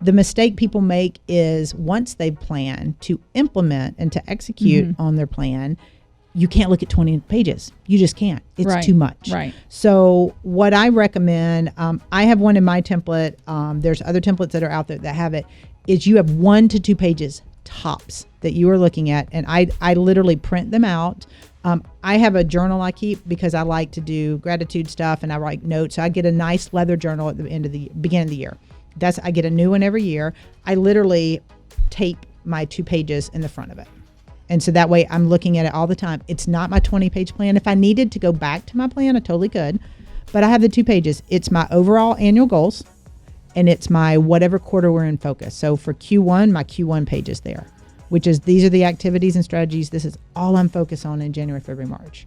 the mistake people make is once they plan to implement and to execute on their plan, you can't look at 20 pages. You just can't. It's too much. Right. So what I recommend, I have one in my template. There's other templates that are out there that have it, is you have 1 to 2 pages tops that you are looking at. And I literally print them out. I have a journal I keep because I like to do gratitude stuff and I write notes. So I get a nice leather journal at the end of the beginning of the year. I get a new one every year. I literally tape my 2 pages in the front of it. And so that way I'm looking at it all the time. It's not my 20-page plan. If I needed to go back to my plan, I totally could. But I have the 2 pages. It's my overall annual goals and it's my whatever quarter we're in focus. So for Q1, my Q1 page is there, which is these are the activities and strategies. This is all I'm focused on in January, February, March.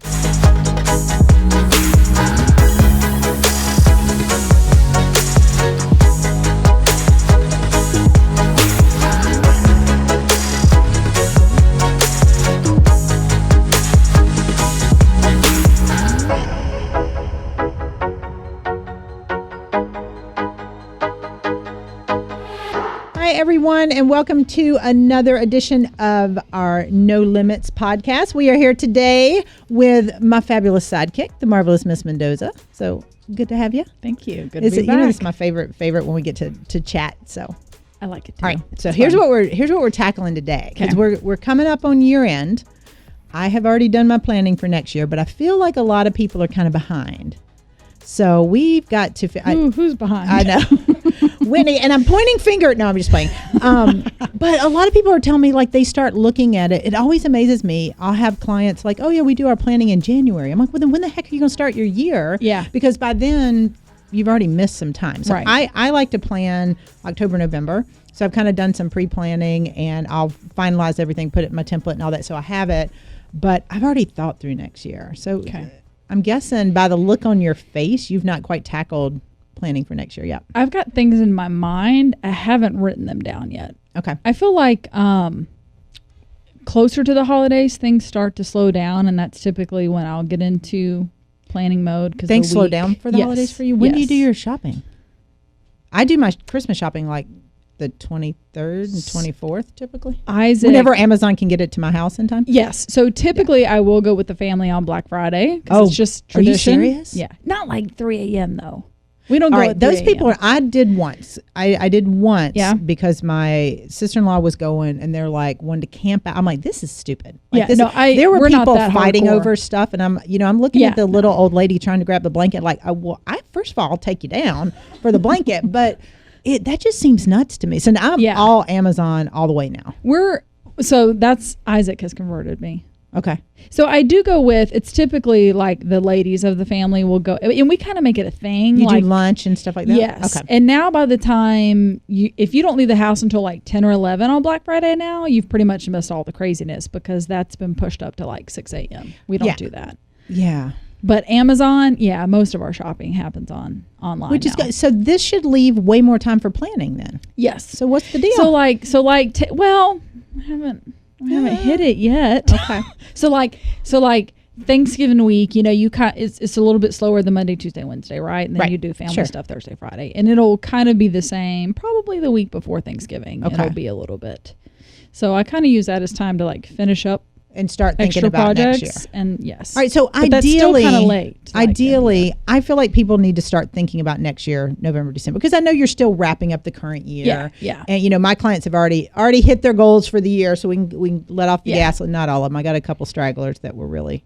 Hi, everyone, and welcome to another edition of our No Limits podcast. We are here today with my fabulous sidekick, the marvelous Miss Mendoza. So good to have you. Thank you. Good to be back. You know, it's my favorite when we get to chat. So I like it too. All right. So here's what we're tackling today, because we're coming up on year end. I have already done my planning for next year, but I feel like a lot of people are kind of behind. So we've got to. Who's behind? I know. Whitney, and I'm pointing finger. No, I'm just playing. But a lot of people are telling me, like, they start looking at it. It always amazes me. I'll have clients like, oh, yeah, we do our planning in January. I'm like, well, then when the heck are you going to start your year? Yeah. Because by then, you've already missed some time. So right. I like to plan October, November. So I've kind of done some pre-planning, and I'll finalize everything, put it in my template and all that, so I have it. But I've already thought through next year. So I'm guessing by the look on your face, you've not quite tackled planning for next year yet. I've got things in my mind. I haven't written them down yet. Okay. I feel like closer to the holidays, things start to slow down, and that's typically when I'll get into planning mode. Things slow down for the holidays for you? When do you do your shopping? I do my Christmas shopping like the 23rd and 24th typically. Whenever Amazon can get it to my house in time. Yes. So typically I will go with the family on Black Friday. Oh, it's just tradition. Are you serious? Yeah. Not like 3 a.m. though. We don't go at 3 those people I did once. I did once because my sister-in-law was going and they're like wanting to camp out. I'm like, this is stupid. Like, there were people fighting over stuff, and I'm looking at the little old lady trying to grab the blanket like, first of all, I'll take you down for the blanket, but that just seems nuts to me. So now I'm all Amazon all the way now. So that's Isaac has converted me. Okay. So I do go with, it's typically like the ladies of the family will go, and we kind of make it a thing. You do lunch and stuff like that? Yes. Okay. And now by the time, if you don't leave the house until like 10 or 11 on Black Friday now, you've pretty much missed all the craziness because that's been pushed up to like 6 a.m. We don't do that. Yeah. But Amazon, most of our shopping happens online. Which is good. So this should leave way more time for planning then. Yes. So what's the deal? I haven't hit it yet. Okay. so like Thanksgiving week, it's a little bit slower than Monday, Tuesday, Wednesday, right? And then you do family stuff Thursday, Friday. And it'll kind of be the same probably the week before Thanksgiving. Okay. It'll be a little bit. So I kind of use that as time to like finish up and start thinking about projects next year. And yes. All right. So but that's still kind of late. Ideally, I feel like people need to start thinking about next year, November, December, because I know you're still wrapping up the current year. Yeah. And my clients have already hit their goals for the year, so we can let off the gas. Not all of them. I got a couple stragglers that were really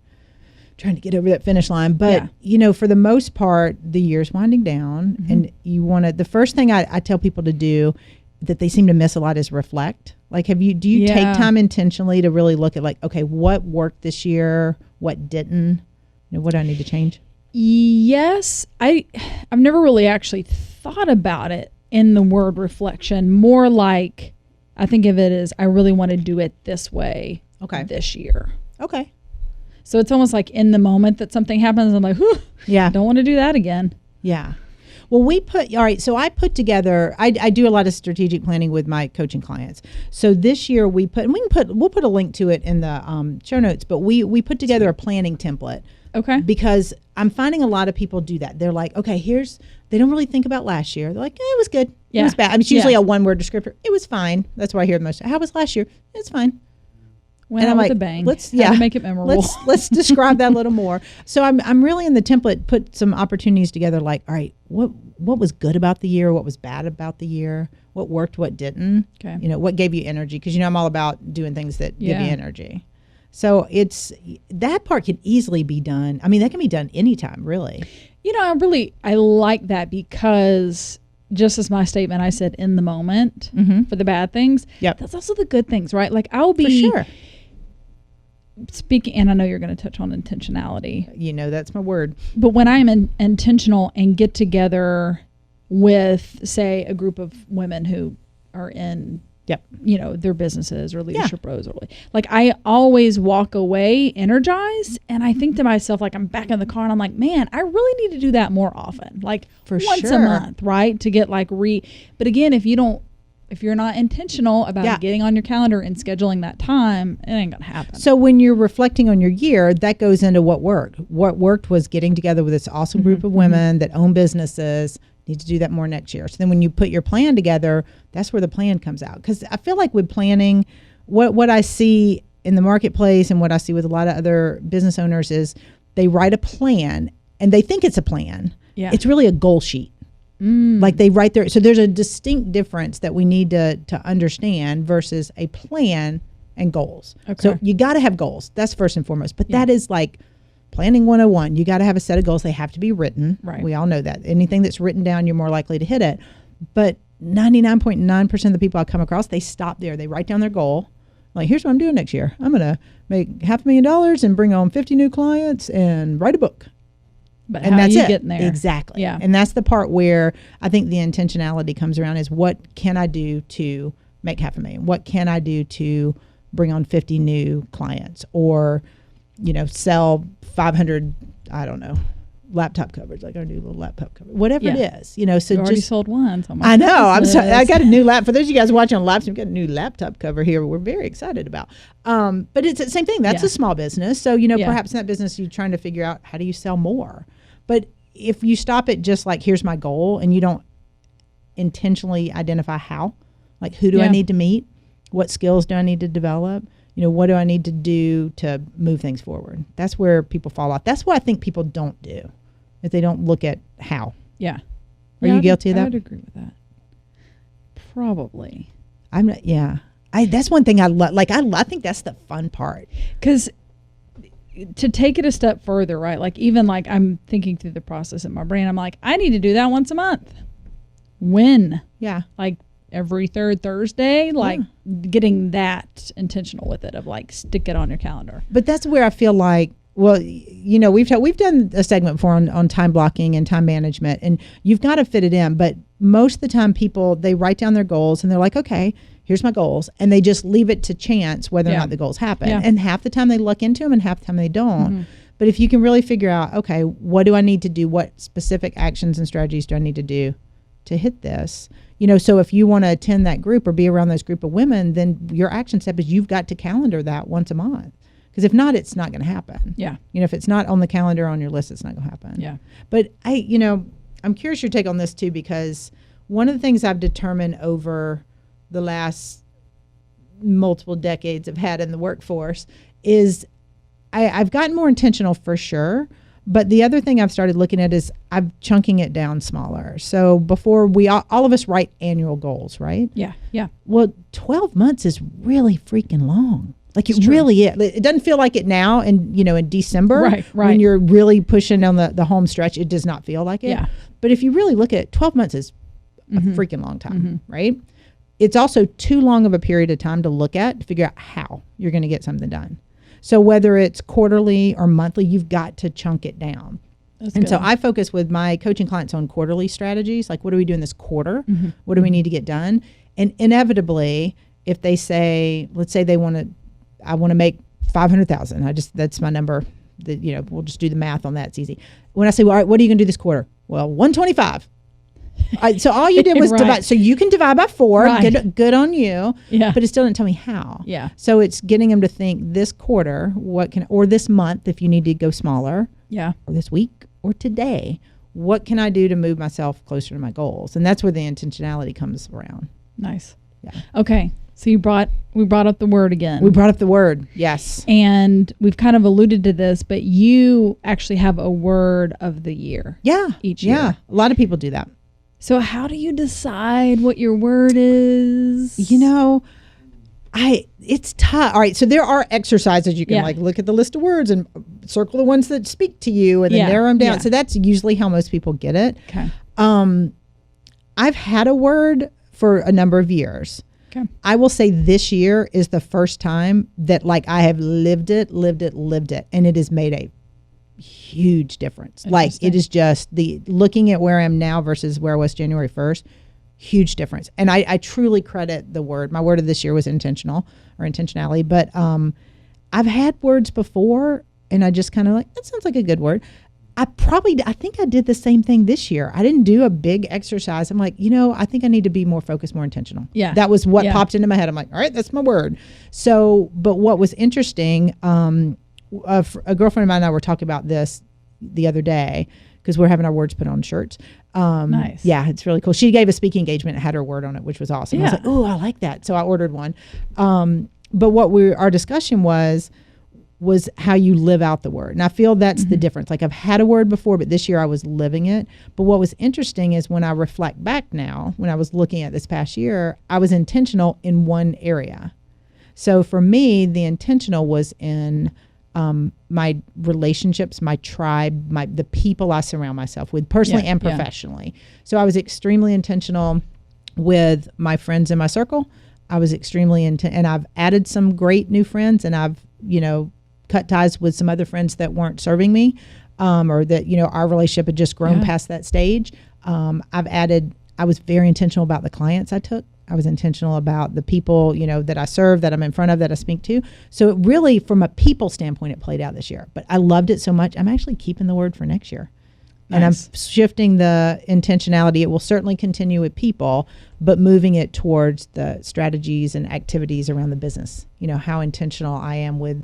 trying to get over that finish line. But for the most part, the year's winding down, and you want to. The first thing I tell people to do that they seem to miss a lot is reflect. Like, do you take time intentionally to really look at like, okay, what worked this year, what didn't, what do I need to change? Yes, I've never really actually thought about it in the word reflection. More like, I think of it as I really want to do it this way. This year. Okay. So it's almost like in the moment that something happens, I'm like, don't want to do that again. Yeah. Well, so I put together, I do a lot of strategic planning with my coaching clients. So this year we'll put a link to it in the show notes, but we put together a planning template. Okay. Because I'm finding a lot of people do that. They're like, okay, here's They don't really think about last year. They're like, it was good. Yeah. It was bad. I mean, it's usually a one-word descriptor. It was fine. That's what I hear the most. How was last year? It's fine. Went out with a bang. Let's make it memorable. Let's describe that a little more. So I'm really in the template, put some opportunities together, like, all right, what was good about the year? What was bad about the year? What worked? What didn't? Okay. You know, what gave you energy? Because, you know, I'm all about doing things that give you energy. So that part can easily be done. I mean, that can be done anytime, really. You know, I like that because just as my statement, I said in the moment for the bad things. Yep. That's also the good things, right? Like I'll be for sure. Speaking, and I know you're going to touch on intentionality. You know, that's my word. But when I'm intentional and get together with, say, a group of women who are in, you know, their businesses or leadership roles, or like I always walk away energized, and I think to myself, like I'm back in the car, and I'm like, man, I really need to do that more often, like once a month, right? To get like But again, if you're not intentional about getting on your calendar and scheduling that time, it ain't going to happen. So when you're reflecting on your year, that goes into what worked. What worked was getting together with this awesome group of women that own businesses. Need to do that more next year. So then when you put your plan together, that's where the plan comes out. Because I feel like with planning, what I see in the marketplace and what I see with a lot of other business owners is they write a plan and they think it's a plan. Yeah. It's really a goal sheet. Like they write there. So there's a distinct difference that we need to understand versus a plan and goals. Okay. So you got to have goals. That's first and foremost. But that is like planning 101. You got to have a set of goals. They have to be written. Right. We all know that. Anything that's written down, you're more likely to hit it. But 99.9% of the people I come across, they stop there. They write down their goal. Like, here's what I'm doing next year. I'm going to make $500,000 and bring on 50 new clients and write a book. But and how that's you getting there. Exactly. Yeah. And that's the part where I think the intentionality comes around is what can I do to make $500,000? What can I do to bring on 50 new clients or, you know, sell 500, I don't know, laptop covers, like our new little laptop cover, whatever it is, you know. So you already sold one. So I know. I got a new for those of you guys watching on live stream, got a new laptop cover here. We're very excited about. But it's the same thing. That's a small business. So, you know, perhaps in that business, you're trying to figure out how do you sell more. But if you stop at just like, here's my goal, and you don't intentionally identify how, like who do I need to meet? What skills do I need to develop? You know, what do I need to do to move things forward? That's where people fall off. That's what I think people don't do, is they don't look at how. Yeah. Are you guilty of that? I would agree with that. Probably. I'm not, that's one thing I love. Like, I think that's the fun part. Because to take it a step further, right? Like, even like I'm thinking through the process in my brain, I'm like, I need to do that once a month. When? Yeah. Like every third Thursday, like getting that intentional with it of like, stick it on your calendar. But that's where I feel like, well, you know, we've done a segment before on time blocking and time management, and you've got to fit it in. But most of the time people, they write down their goals and they're like, okay, here's my goals. And they just leave it to chance whether or not the goals happen. Yeah. And half the time they look into them and half the time they don't. Mm-hmm. But if you can really figure out, okay, what do I need to do? What specific actions and strategies do I need to do to hit this? You know, so if you want to attend that group or be around this group of women, then your action step is you've got to calendar that once a month. Because if not, it's not going to happen. Yeah. You know, if it's not on the calendar on your list, it's not going to happen. Yeah. But I'm curious your take on this too, because one of the things I've determined over the last multiple decades I've had in the workforce is I've gotten more intentional for sure. But the other thing I've started looking at is I'm chunking it down smaller. So before all of us write annual goals, right? Yeah. Yeah. Well, 12 months is really freaking long. Like it really is. It doesn't feel like it now, and in December, right. When you're really pushing on the home stretch, it does not feel like it. Yeah. But if you really look at it, 12 months is a freaking long time, right? It's also too long of a period of time to look at to figure out how you're going to get something done. So whether it's quarterly or monthly, you've got to chunk it down. That's good. So I focus with my coaching clients on quarterly strategies. Like, what do we do in this quarter? Mm-hmm. What do we need to get done? And inevitably, if they say, let's say I want to make 500,000. That's my number. We'll just do the math on that. It's easy. When I say, well, all right, what are you going to do this quarter? Well, 125. So all you did was divide. So you can divide by 4. Right. Good on you. Yeah. But it still didn't tell me how. Yeah. So it's getting them to think this quarter, or this month, if you need to go smaller. Yeah. Or this week or today, what can I do to move myself closer to my goals? And that's where the intentionality comes around. Nice. Yeah. Okay. So we brought up the word again. We brought up the word. Yes. And we've kind of alluded to this, but you actually have a word of the year. Yeah. Each year. Yeah. A lot of people do that. So how do you decide what your word is? You know, it's tough. All right. So there are exercises you can like look at the list of words and circle the ones that speak to you and then narrow them down. Yeah. So that's usually how most people get it. Okay. I've had a word for a number of years. Okay. I will say this year is the first time that like I have lived it, and it has made a huge difference. Like it is just looking at where I am now versus where I was January 1st, huge difference. And I truly credit the word. My word of this year was intentional or intentionality, but I've had words before and I just kind of like, that sounds like a good word. I think I did the same thing this year. I didn't do a big exercise. I'm like, I think I need to be more focused, more intentional. Yeah. That was what popped into my head. I'm like, all right, that's my word. So, but what was interesting, a girlfriend of mine and I were talking about this the other day because we're having our words put on shirts. Nice. Yeah, it's really cool. She gave a speaking engagement and had her word on it, which was awesome. Yeah. I was like, oh, I like that. So I ordered one. But what our discussion was how you live out the word. And I feel that's the difference. Like I've had a word before, but this year I was living it. But what was interesting is when I reflect back now, when I was looking at this past year, I was intentional in one area. So for me, the intentional was in my relationships, my tribe, the people I surround myself with personally and professionally. So I was extremely intentional with my friends in my circle. I was extremely and I've added some great new friends, and I've, cut ties with some other friends that weren't serving me, or that, our relationship had just grown past that stage. I was very intentional about the clients I took. I was intentional about the people, that I serve, that I'm in front of, that I speak to. So it really, from a people standpoint, it played out this year. But I loved it so much, I'm actually keeping the word for next year. Nice. And I'm shifting the intentionality. It will certainly continue with people, but moving it towards the strategies and activities around the business. How intentional I am with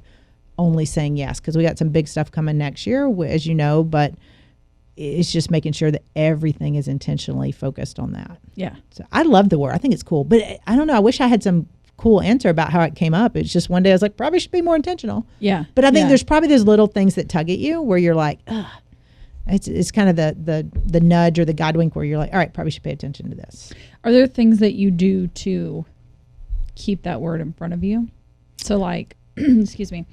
only saying yes, because we got some big stuff coming next year, as you know, but it's just making sure that everything is intentionally focused on that. Yeah. So I love the word. I think it's cool, but I don't know. I wish I had some cool answer about how it came up. It's just one day I was like, probably should be more intentional. Yeah. But I think there's probably those little things that tug at you where you're like, ugh. It's kind of the nudge or the God wink where you're like, all right, probably should pay attention to this. Are there things that you do to keep that word in front of you? So like, excuse me,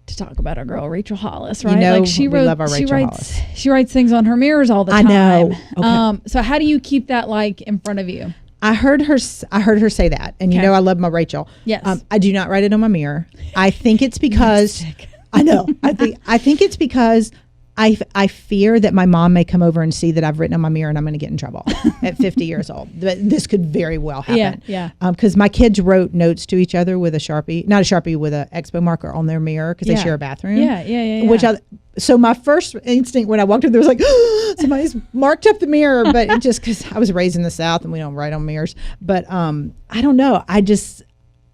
to talk about our girl Rachel Hollis, right? Like we love our Rachel Hollis. She writes things on her mirrors all the time. I know. Okay. So how do you keep that like in front of you? I heard her say that, and I love my Rachel. Yes. I do not write it on my mirror. I think it's because I know. I think it's because I fear that my mom may come over and see that I've written on my mirror and I'm going to get in trouble at 50 years old. This could very well happen. Yeah. Because my kids wrote notes to each other with a Sharpie, not a Sharpie, with an Expo marker on their mirror because they share a bathroom. Yeah. So my first instinct when I walked in there was like, oh, somebody's marked up the mirror. But it just because I was raised in the South and we don't write on mirrors. But I don't know.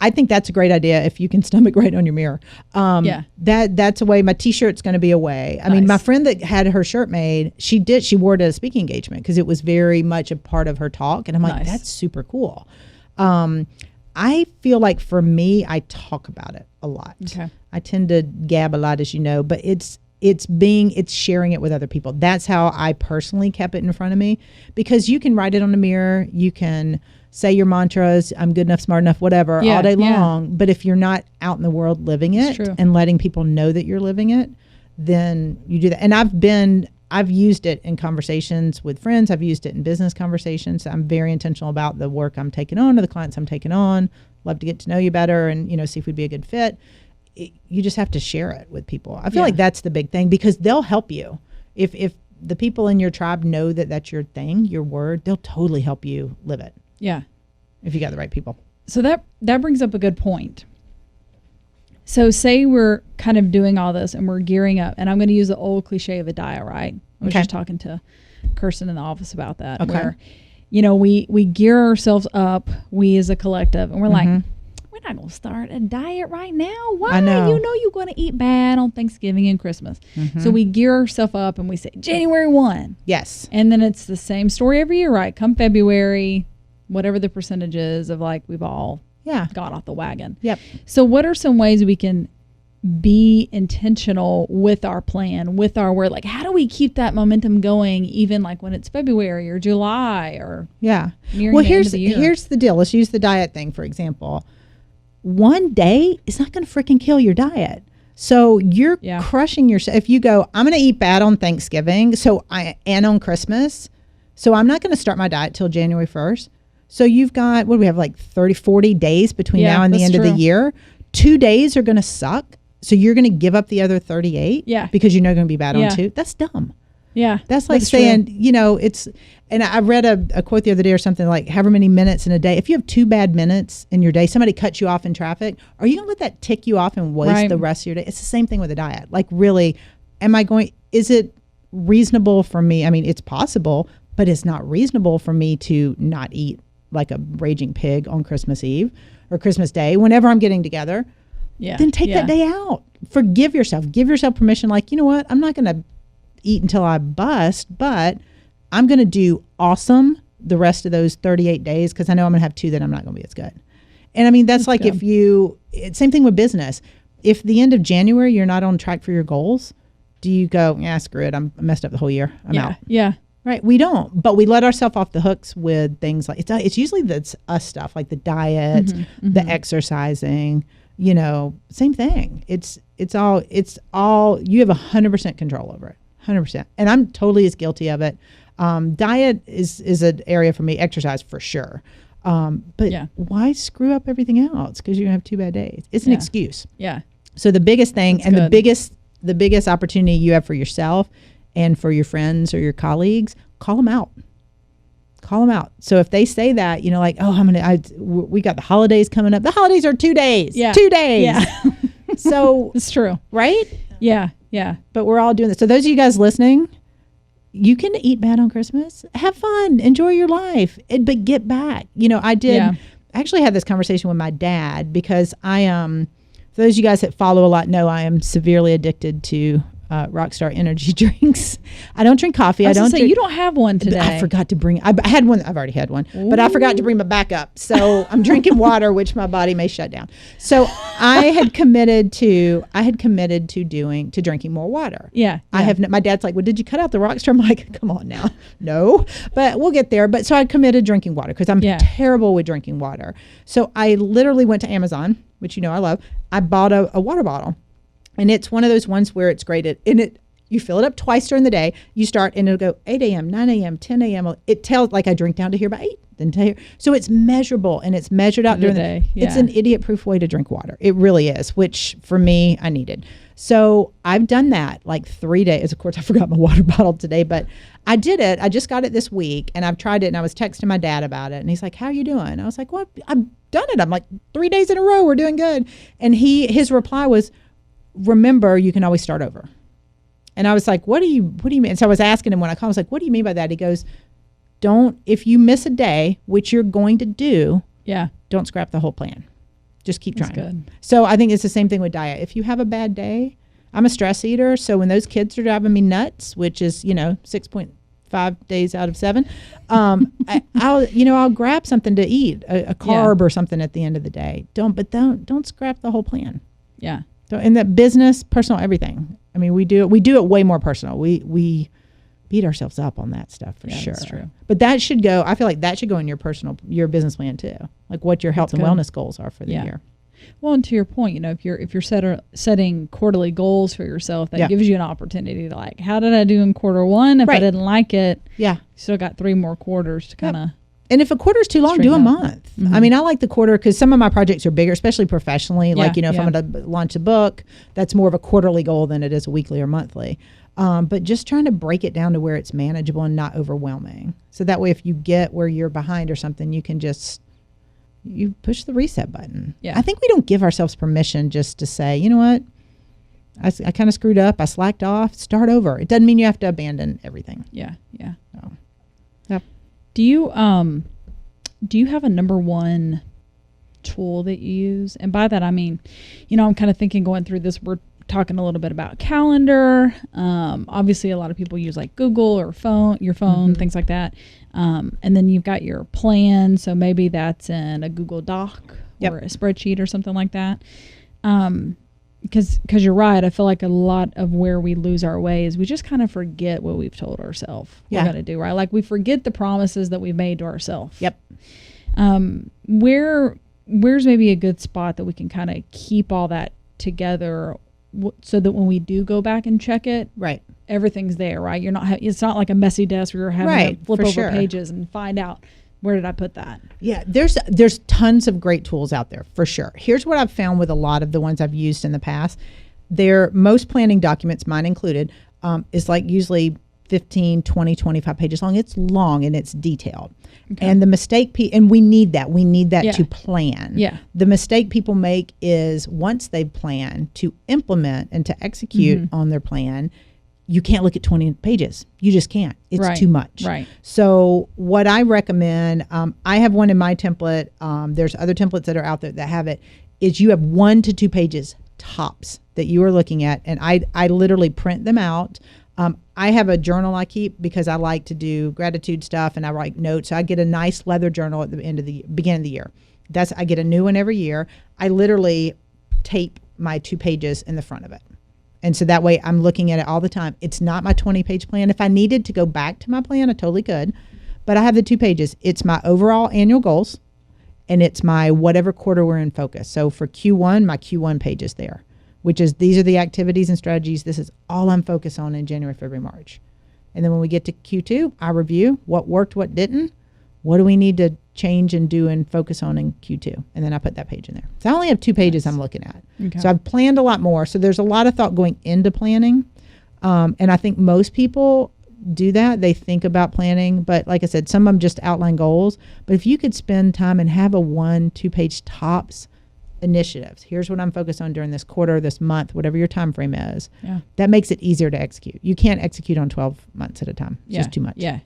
I think that's a great idea if you can stomach right on your mirror. That's a way. My T-shirt's going to be a way. I mean, my friend that had her shirt made, she wore it at a speaking engagement because it was very much a part of her talk. And I'm like, that's super cool. I feel like for me, I talk about it a lot. Okay. I tend to gab a lot, as you know, but it's sharing it with other people. That's how I personally kept it in front of me, because you can write it on the mirror. You can say your mantras, I'm good enough, smart enough, whatever, all day long. But if you're not out in the world living it and letting people know that you're living it, then you do that. And I've used it in conversations with friends. I've used it in business conversations. I'm very intentional about the work I'm taking on or the clients I'm taking on. Love to get to know you better and, see if we'd be a good fit. You just have to share it with people. I feel like that's the big thing, because they'll help you. If the people in your tribe know that that's your thing, your word, they'll totally help you live it. Yeah. If you got the right people. So that brings up a good point. So say we're kind of doing all this and we're gearing up, and I'm going to use the old cliche of a diet, right? I was just talking to Kirsten in the office about that, where, we gear ourselves up, we as a collective, and we're like, we're not going to start a diet right now. Why? I know. You know you're going to eat bad on Thanksgiving and Christmas. Mm-hmm. So we gear ourselves up and we say January 1. Yes. And then it's the same story every year, right? Come February, whatever the percentage is of like we've all got off the wagon. Yep. So what are some ways we can be intentional with our plan, with our word? Like, how do we keep that momentum going even like when it's February or July or nearing the end of the year? Here's the deal. Let's use the diet thing, for example. One day is not going to freaking kill your diet. So you're crushing yourself. If you go, I'm going to eat bad on Thanksgiving and on Christmas, so I'm not going to start my diet till January 1st. So you've got, what do we have, like 30, 40 days between now and the end of the year. 2 days are going to suck. So you're going to give up the other 38 because you know you're going to be bad on 2. That's dumb. Yeah. That's like saying, true. And I read a quote the other day or something like, however many minutes in a day, if you have 2 bad minutes in your day, somebody cuts you off in traffic, are you going to let that tick you off and waste the rest of your day? It's the same thing with a diet. Like, really, is it reasonable for me? I mean, it's possible, but it's not reasonable for me to not eat like a raging pig on Christmas Eve or Christmas Day, whenever I'm getting together. Then take that day out. Forgive yourself. Give yourself permission. Like, you know what? I'm not going to eat until I bust, but I'm going to do awesome the rest of those 38 days because I know I'm going to have 2 that I'm not going to be as good. And I mean, that's like good. Same thing with business. If the end of January, you're not on track for your goals, do you go, screw it. I messed up the whole year. I'm out. Yeah. Right. We don't, but we let ourselves off the hooks with things like, it's usually that's us stuff like the diet, the exercising, same thing. It's all, you have 100% control over it. 100%. And I'm totally as guilty of it. Diet is an area for me, exercise for sure. But why screw up everything else? Because you're going to have 2 bad days. It's an excuse. Yeah. So the biggest thing the biggest opportunity you have for yourself and for your friends or your colleagues, call them out. Call them out. So if they say that, like, oh, we got the holidays coming up. The holidays are 2 days. Yeah. 2 days. Yeah. So it's true. Right? Yeah. Yeah. But we're all doing this. So those of you guys listening, you can eat bad on Christmas. Have fun. Enjoy your life. But get back. I actually had this conversation with my dad because for those of you guys that follow a lot know I am severely addicted to Rockstar energy drinks. I don't drink coffee. You don't have one today. I forgot to bring. I had one. I've already had one, but I forgot to bring my backup. So I'm drinking water, which my body may shut down. So I had committed to drinking more water. Yeah. I have. My dad's like, well, did you cut out the Rockstar? I'm like, come on now, no. But we'll get there. But so I committed drinking water because I'm terrible with drinking water. So I literally went to Amazon, which I love. I bought a water bottle. And it's one of those ones where it's great. You fill it up twice during the day. You start and it'll go 8 a.m., 9 a.m., 10 a.m. It tells, like I drink down to here by 8, then to here. So it's measurable and it's measured out during the day. Yeah. It's an idiot-proof way to drink water. It really is, which for me, I needed. So I've done that like 3 days. Of course, I forgot my water bottle today, but I did it. I just got it this week and I've tried it and I was texting my dad about it. And he's like, how are you doing? I was like, well, I've done it. I'm like 3 days in a row. We're doing good. And his reply was, remember, you can always start over. And I was like, what do you mean? And so I was asking him when I called, I was like, what do you mean by that? He goes, if you miss a day, which you're going to do, don't scrap the whole plan. Just keep trying. Good. So I think it's the same thing with diet. If you have a bad day, I'm a stress eater. So when those kids are driving me nuts, which is, 6.5 days out of 7, I'll grab something to eat, a carb or something at the end of the day. Don't scrap the whole plan. Yeah. So in that business, personal, everything. I mean, we do it way more personal. We beat ourselves up on that stuff for sure. That's true. But that should go. I feel like that should go in your business plan too. Like what your health and wellness goals are for the year. Well, and to your point, if you're setting quarterly goals for yourself, that gives you an opportunity to like, how did I do in quarter 1? If I didn't like it, you still got 3 more quarters to kind of. And if a quarter is too long, do a month. Mm-hmm. I mean, I like the quarter because some of my projects are bigger, especially professionally. Like, if I'm going to launch a book, that's more of a quarterly goal than it is a weekly or monthly. But just trying to break it down to where it's manageable and not overwhelming. So that way, if you get where you're behind or something, you can you push the reset button. Yeah. I think we don't give ourselves permission just to say, you know what? I kind of screwed up. I slacked off. Start over. It doesn't mean you have to abandon everything. Yeah. Yeah. So, Do you have a number one tool that you use. And by that, I mean, I'm kind of thinking going through this, we're talking a little bit about calendar. Obviously, a lot of people use like Google or your phone, things like that. And then you've got your plan. So maybe that's in a Google Doc or a spreadsheet or something like that. Because you're right. I feel like a lot of where we lose our way is we just kind of forget what we've told ourselves we're going to do, right? Like we forget the promises that we've made to ourselves. Yep. Where's maybe a good spot that we can kind of keep all that together so that when we do go back and check it, right, everything's there, right? You're not. It's not like a messy desk where you're having to flip over pages and find out where did I put that. Yeah, there's tons of great tools out there for sure. Here's what I've found with a lot of the ones I've used in the past. Most planning documents, mine included, is like usually 15, 20, 25 pages long. It's long and it's detailed. Okay. And the mistake, and we need that. We need that to plan. Yeah. The mistake people make is once they plan to implement and to execute on their plan, you can't look at 20 pages. You just can't. It's too much. Right. So what I recommend, I have one in my template. There's other templates that are out there that have it, is you have 1 to 2 pages tops that you are looking at. And I literally print them out. I have a journal I keep because I like to do gratitude stuff and I write notes. So I get a nice leather journal at the beginning of the year. I get a new one every year. I literally tape my 2 pages in the front of it. And so that way I'm looking at it all the time. It's not my 20-page plan. If I needed to go back to my plan, I totally could. But I have the 2 pages. It's my overall annual goals and it's my whatever quarter we're in focus. So for Q1, my Q1 page is there, which is these are the activities and strategies. This is all I'm focused on in January, February, March. And then when we get to Q2, I review what worked, what didn't. What do we need to change and do and focus on in Q2? And then I put that page in there. So I only have 2 pages I'm looking at. Okay. So I've planned a lot more. So there's a lot of thought going into planning. And I think most people do that. They think about planning. But like I said, some of them just outline goals. But if you could spend time and have a 1-2 page tops initiatives. Here's what I'm focused on during this quarter, this month, whatever your time frame is. Yeah. That makes it easier to execute. You can't execute on 12 months at a time. It's just too much. Yeah.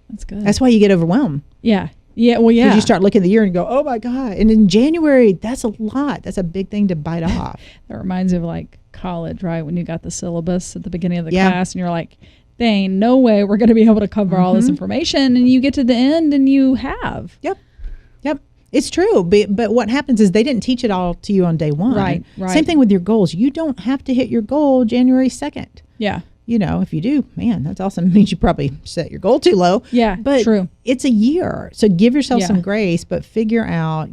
That's good. That's why you get overwhelmed. Yeah. Well, yeah. Because you start looking at the year and go, oh my God. And in January, that's a lot. That's a big thing to bite off. That reminds me of like college, right? When you got the syllabus at the beginning of the class and you're like, there ain't no way we're going to be able to cover all this information. And you get to the end and you have. Yep. It's true. But what happens is they didn't teach it all to you on day one. Right. Same thing with your goals. You don't have to hit your goal January 2nd. Yeah. If you do, man, that's awesome. It means you probably set your goal too low. Yeah, but true. It's a year. So give yourself some grace, but figure out,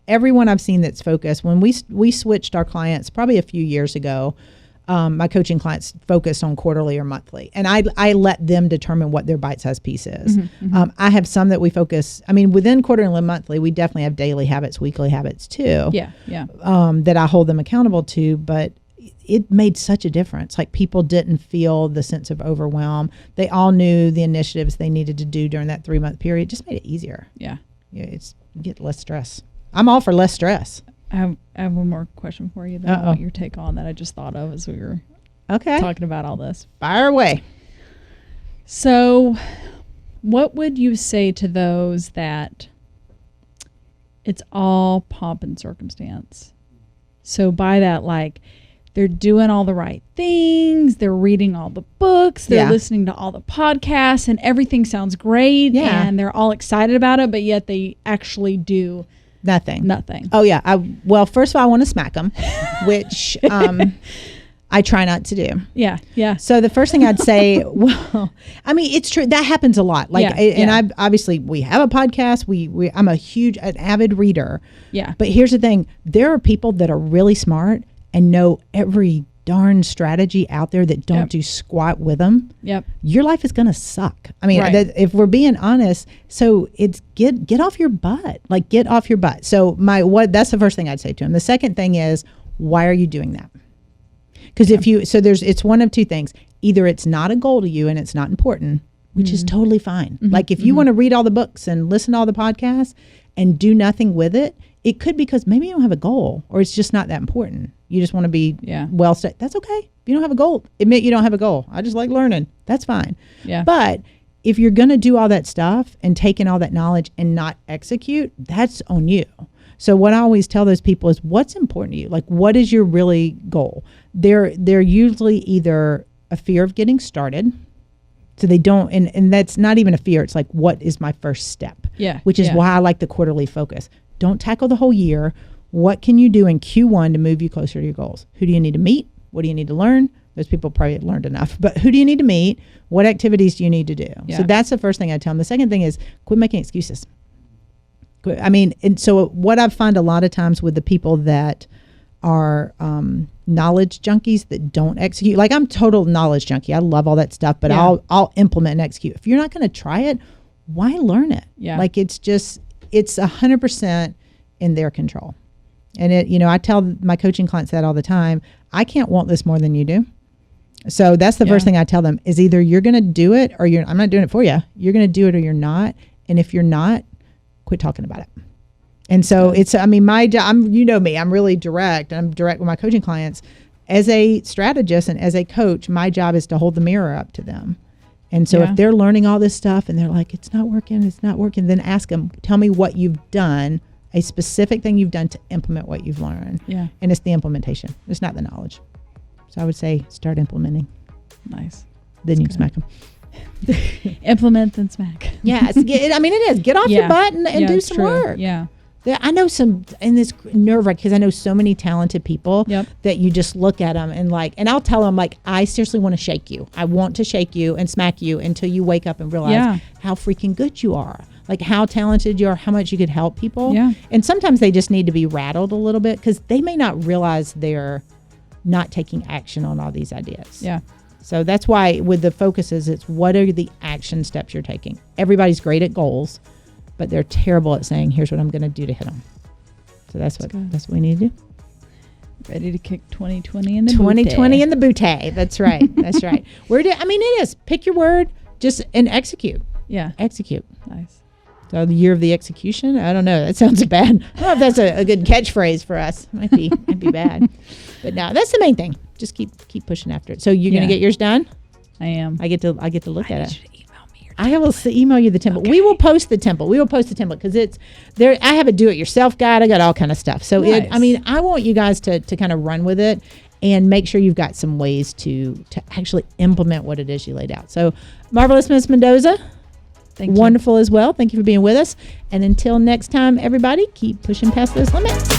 everyone I've seen that's focused, when we switched our clients probably a few years ago, my coaching clients focused on quarterly or monthly. And I let them determine what their bite-sized piece is. I have some that we focus, within quarterly and monthly, we definitely have daily habits, weekly habits too. Yeah. That I hold them accountable to, but it made such a difference. Like people didn't feel the sense of overwhelm. They all knew the initiatives they needed to do during that 3-month period. It just made it easier. Yeah. You get less stress. I'm all for less stress. I have one more question for you that I want your take on that I just thought of as we were talking about all this. Fire away. So what would you say to those that it's all pomp and circumstance? So by that, like, they're doing all the right things. They're reading all the books. They're listening to all the podcasts and everything sounds great. Yeah. And they're all excited about it, but yet they actually do nothing. Oh yeah. Well, first of all, I want to smack them, which I try not to do. Yeah. So the first thing I'd say, it's true. That happens a lot. And obviously we have a podcast. I'm an avid reader. Yeah. But here's the thing. There are people that are really smart and know every darn strategy out there that don't do squat with them. Yep. Your life is going to suck. If we're being honest, so it's get off your butt. Like get off your butt. So that's the first thing I'd say to him. The second thing is, why are you doing that? Because it's one of two things. Either it's not a goal to you and it's not important, which is totally fine. Like if you want to read all the books and listen to all the podcasts and do nothing with it, it could be because maybe you don't have a goal or it's just not that important. You just want to be well set. That's okay. If you don't have a goal, admit you don't have a goal. I just like learning. That's fine. Yeah. But if you're going to do all that stuff and take in all that knowledge and not execute, that's on you. So what I always tell those people is, what's important to you? Like, what is your really goal? They're usually either a fear of getting started. So they don't, and that's not even a fear. It's like, what is my first step? Yeah. Which is why I like the quarterly focus. Don't tackle the whole year. What can you do in Q1 to move you closer to your goals? Who do you need to meet? What do you need to learn? Those people probably have learned enough. But who do you need to meet? What activities do you need to do? Yeah. So that's the first thing I tell them. The second thing is, quit making excuses. I mean, and so what I find a lot of times with the people that are knowledge junkies that don't execute, like I'm total knowledge junkie. I love all that stuff, but I'll implement and execute. If you're not going to try it, why learn it? Yeah. Like it's 100% in their control. And I tell my coaching clients that all the time. I can't want this more than you do. So that's the first thing I tell them is either you're going to do it or I'm not doing it for you. You're going to do it or you're not. And if you're not, quit talking about it. And so my job, I'm really direct. I'm direct with my coaching clients. As a strategist and as a coach, my job is to hold the mirror up to them. And so if they're learning all this stuff and they're like, it's not working, then ask them, tell me what you've done, a specific thing you've done to implement what you've learned. Yeah. And it's the implementation. It's not the knowledge. So I would say start implementing. Nice. Then you can smack them. Implement and smack. Yes. It is. Get off your butt and do some work. Yeah. I know some, and this nerve-wracking because I know so many talented people that you just look at them and I'll tell them, like, I seriously want to shake you. I want to shake you and smack you until you wake up and realize how freaking good you are. Like how talented you are, how much you could help people. Yeah. And sometimes they just need to be rattled a little bit because they may not realize they're not taking action on all these ideas. Yeah. So that's why with the focuses, it's what are the action steps you're taking? Everybody's great at goals, but they're terrible at saying, here's what I'm going to do to hit them. So that's what we need to do. Ready to kick 2020 in the 2020 in the bootay. That's right. That's right. It is. Pick your word, and execute. Yeah. Execute. Nice. So the year of the execution? I don't know. That sounds bad. I don't know if that's a good catchphrase for us. Might be bad. But no, that's the main thing. Just keep pushing after it. So you're going to get yours done? I am. I get to look at it. I will email you the template. Okay. We will post the template because it's there. I have a do-it-yourself guide. I got all kind of stuff. So nice. I want you guys to kind of run with it and make sure you've got some ways to actually implement what it is you laid out. So marvelous, Ms. Mendoza. Thank you. Wonderful as well. Thank you for being with us. And until next time, everybody, keep pushing past those limits.